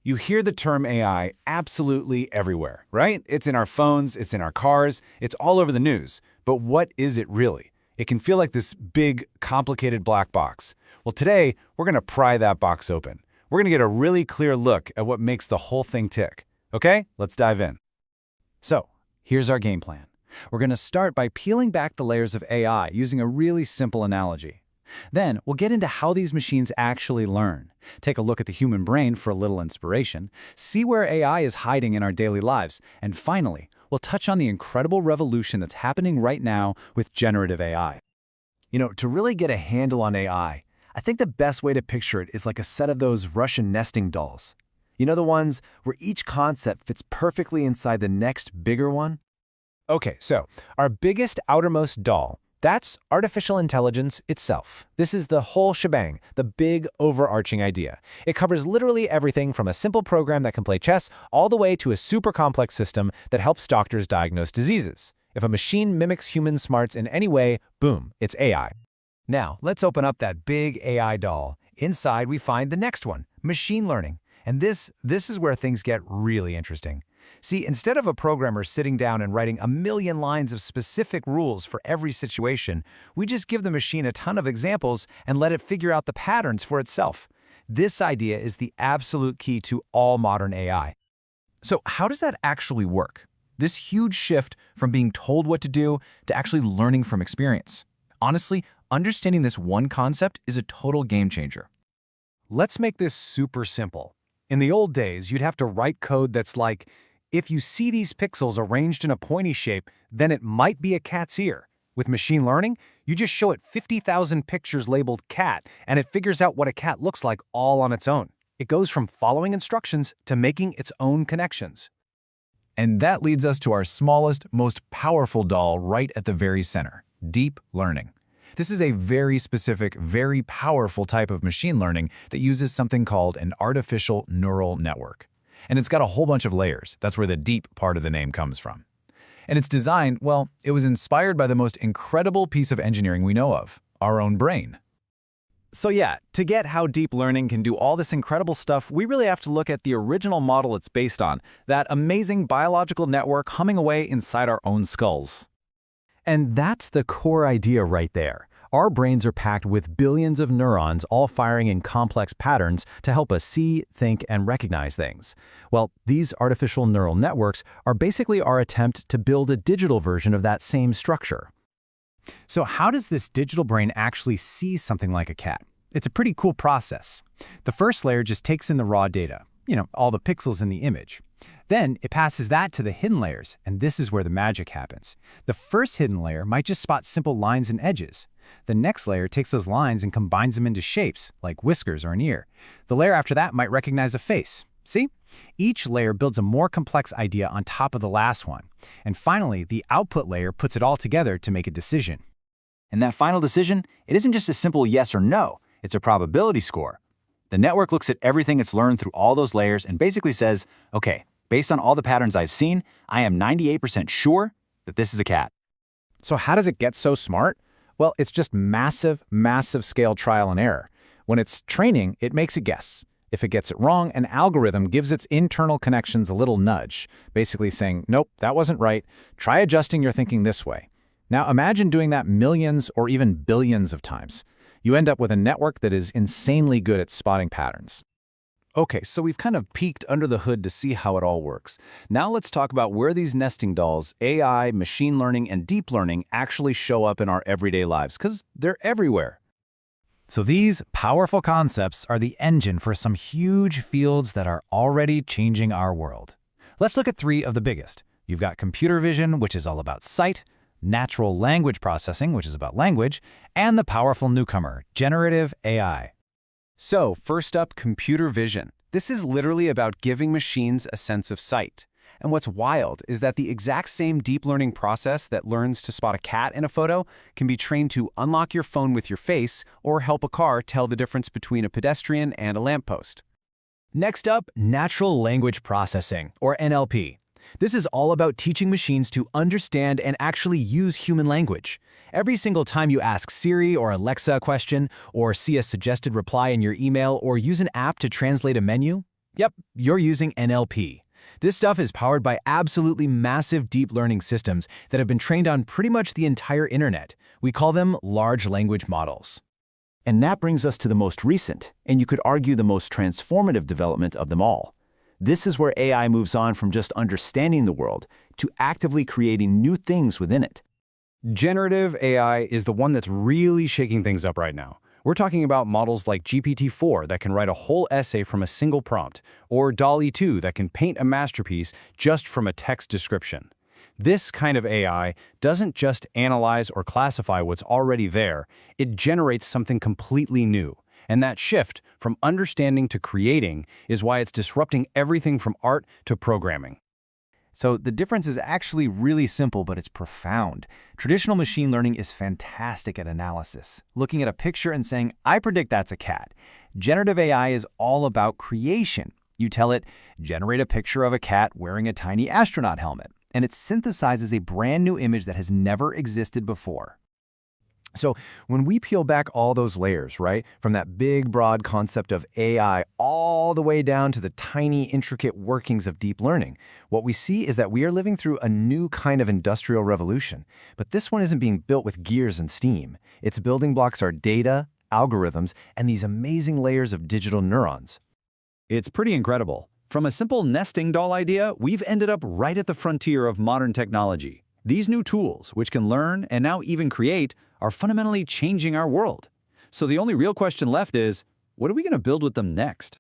You hear the term AI absolutely everywhere, right? It's in our phones, it's in our cars, it's all over the news. But what is it really? It can feel like this big, complicated black box. Well, today, we're going to pry that box open. We're going to get a really clear look at what makes the whole thing tick. Okay, let's dive in. So, here's our game plan. We're going to start by peeling back the layers of AI using a really simple analogy. Then, we'll get into how these machines actually learn, take a look at the human brain for a little inspiration, see where AI is hiding in our daily lives, and finally, we'll touch on the incredible revolution that's happening right now with generative AI. To really get a handle on AI, I think the best way to picture it is like a set of those Russian nesting dolls. The ones where each concept fits perfectly inside the next bigger one? Okay, so our biggest outermost doll, that's artificial intelligence itself. This is the whole shebang, the big overarching idea. It covers literally everything from a simple program that can play chess all the way to a super complex system that helps doctors diagnose diseases. If a machine mimics human smarts in any way, boom, it's AI. Now, let's open up that big AI doll. Inside, we find the next one, machine learning. And this is where things get really interesting. See, instead of a programmer sitting down and writing a million lines of specific rules for every situation, we just give the machine a ton of examples and let it figure out the patterns for itself. This idea is the absolute key to all modern AI. So how does that actually work? This huge shift from being told what to do to actually learning from experience. Honestly, understanding this one concept is a total game changer. Let's make this super simple. In the old days, you'd have to write code that's like, if you see these pixels arranged in a pointy shape, then it might be a cat's ear. With machine learning, you just show it 50,000 pictures labeled cat, and it figures out what a cat looks like all on its own. It goes from following instructions to making its own connections. And that leads us to our smallest, most powerful doll right at the very center, deep learning. This is a very specific, very powerful type of machine learning that uses something called an artificial neural network. And it's got a whole bunch of layers. That's where the deep part of the name comes from. And it's designed, well, it was inspired by the most incredible piece of engineering we know of, our own brain. So yeah, to get how deep learning can do all this incredible stuff, we really have to look at the original model it's based on, that amazing biological network humming away inside our own skulls. And that's the core idea right there. Our brains are packed with billions of neurons all firing in complex patterns to help us see, think, and recognize things. Well, these artificial neural networks are basically our attempt to build a digital version of that same structure. So how does this digital brain actually see something like a cat? It's a pretty cool process. The first layer just takes in the raw data, all the pixels in the image. Then it passes that to the hidden layers, and this is where the magic happens. The first hidden layer might just spot simple lines and edges. The next layer takes those lines and combines them into shapes, like whiskers or an ear. The layer after that might recognize a face. See? Each layer builds a more complex idea on top of the last one. And finally, the output layer puts it all together to make a decision. And that final decision, it isn't just a simple yes or no, it's a probability score. The network looks at everything it's learned through all those layers and basically says, okay, based on all the patterns I've seen, I am 98% sure that this is a cat. So how does it get so smart? Well, it's just massive, massive scale trial and error. When it's training, it makes a guess. If it gets it wrong, an algorithm gives its internal connections a little nudge, basically saying, nope, that wasn't right. Try adjusting your thinking this way. Now imagine doing that millions or even billions of times. You end up with a network that is insanely good at spotting patterns. Okay, so we've kind of peeked under the hood to see how it all works. Now let's talk about where these nesting dolls, AI, machine learning, and deep learning actually show up in our everyday lives, because they're everywhere. So these powerful concepts are the engine for some huge fields that are already changing our world. Let's look at three of the biggest. You've got computer vision, which is all about sight, natural language processing, which is about language, and the powerful newcomer, generative AI. So, first up, computer vision. This is literally about giving machines a sense of sight. And what's wild is that the exact same deep learning process that learns to spot a cat in a photo can be trained to unlock your phone with your face or help a car tell the difference between a pedestrian and a lamppost. Next up, natural language processing, or NLP. This is all about teaching machines to understand and actually use human language. Every single time you ask Siri or Alexa a question, or see a suggested reply in your email, or use an app to translate a menu, Yep, you're using NLP. This stuff is powered by absolutely massive deep learning systems that have been trained on pretty much the entire internet. We call them large language models. And that brings us to the most recent, and you could argue the most transformative development of them all. This is where AI moves on from just understanding the world to actively creating new things within it. Generative AI is the one that's really shaking things up right now. We're talking about models like GPT-4 that can write a whole essay from a single prompt, or DALL-E 2 that can paint a masterpiece just from a text description. This kind of AI doesn't just analyze or classify what's already there, it generates something completely new. And that shift from understanding to creating is why it's disrupting everything from art to programming. So the difference is actually really simple, but it's profound. Traditional machine learning is fantastic at analysis, looking at a picture and saying, I predict that's a cat. Generative AI is all about creation. You tell it, generate a picture of a cat wearing a tiny astronaut helmet, and it synthesizes a brand new image that has never existed before. So when we peel back all those layers, right, from that big, broad concept of AI all the way down to the tiny, intricate workings of deep learning, what we see is that we are living through a new kind of industrial revolution. But this one isn't being built with gears and steam. Its building blocks are data, algorithms, and these amazing layers of digital neurons. It's pretty incredible. From a simple nesting doll idea, we've ended up right at the frontier of modern technology. These new tools, which can learn and now even create, are fundamentally changing our world. So the only real question left is, what are we going to build with them next?